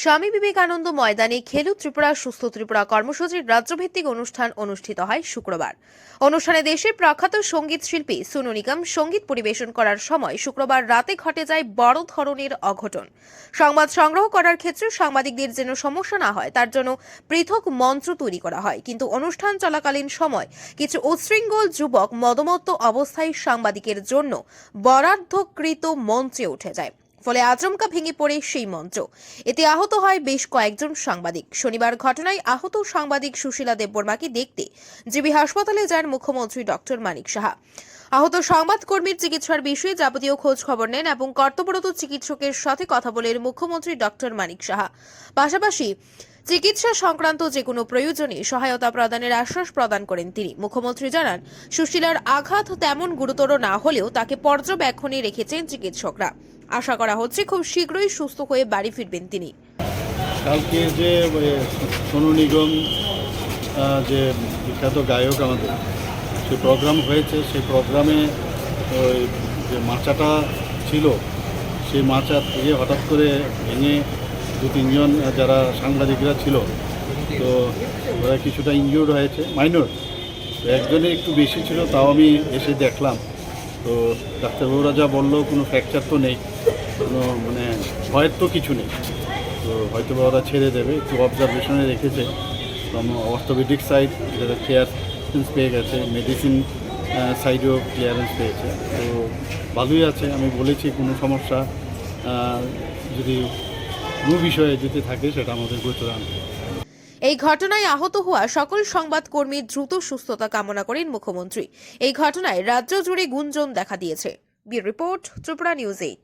স্বামী বিবেকানন্দ ময়দানে খেলু ত্রিপুরা সুস্থ ত্রিপুরা কর্মসূচির রাজ্যভিত্তিক অনুষ্ঠান অনুষ্ঠিত হয় শুক্রবার। অনুষ্ঠানে দেশের প্রখ্যাত সঙ্গীত শিল্পী সোনু নিগম সঙ্গীত পরিবেশন করার সময় শুক্রবার রাতে ঘটে যায় বড় ধরনের অঘটন। সংবাদ সংগ্রহ করার ক্ষেত্রে সাংবাদিকদের যেন সমস্যা না হয় তার জন্য পৃথক মঞ্চ তৈরি করা হয়, কিন্তু অনুষ্ঠান চলাকালীন সময় কিছু উচ্ছৃঙ্খল যুবক মদমত্ত অবস্থায় সাংবাদিকের জন্য বরাদ্দকৃত মঞ্চে উঠে যায়, ফলে আচমকা ভেঙে পড়ে সেই মঞ্চ। এতে আহত হয় বেশ কয়েকজন সাংবাদিক। শনিবার ঘটনায় আহত সাংবাদিক সুশীলা দেববর্মাকে দেখতে জিবি হাসপাতালে যান মুখ্যমন্ত্রী ডক্টর মানিক সাহা। আহত সংবাদকর্মীর চিকিৎসার বিষয়ে যাবতীয় খোঁজ খবর নেন এবং কর্তব্যরত চিকিৎসকের সাথে কথা বলেন মুখ্যমন্ত্রী ডক্টর মানিক সাহা। পাশাপাশি চিকিৎসা সংক্রান্ত যে কোনো প্রয়োজনে সহায়তা প্রদানের আশ্বাস প্রদান করেন তিনি। মুখ্যমন্ত্রী জানান, সুশীলার আঘাত তেমন গুরুতর না হলেও তাকে পর্যবেক্ষণে রেখেছেন চিকিৎসকরা। আশা করা হচ্ছে খুব শীঘ্রই সুস্থ হয়ে বাড়ি ফিরবেন তিনি। কালকে যে সোনু নিগম যে বিখ্যাত গায়ক আমাদের সে প্রোগ্রাম হয়েছে, সেই প্রোগ্রামে ওই যে মাচাটা ছিল সেই মাচা থেকে হঠাৎ করে ভেঙে দু তিনজন যারা সাংবাদিকরা ছিল তো ওরা কিছুটা ইনজিউর্ড হয়েছে, মাইনর। তো একজনের একটু বেশি ছিল, তাও আমি এসে দেখলাম। তো ডাক্তারবাবুরা যা বললো কোনো ফ্র্যাকচার তো নেই, কোনো মানে ভয়ের তো কিছু নেই। তো হয়তো বা ওরা ছেড়ে দেবে, একটু অবজারভেশনে রেখেছে। অর্থোপেডিক সাইড ক্লিয়ারেন্স পেয়ে গেছে, মেডিসিন সাইডেও ক্লিয়ারেন্স পেয়েছে। তো ভালোই আছে। আমি বলেছি কোনো সমস্যা যদি কোনো বিষয়ে যদি থাকে সেটা আমাদের গোচরে আনতে। এই ঘটনায় আহত হওয়া সকল সংবাদকর্মীর দ্রুত সুস্থতা কামনা করেন মুখ্যমন্ত্রী। এই ঘটনায় রাজ্য জুড়ে গুঞ্জন দেখা দিয়েছে। Bureau report, Tripura news 8।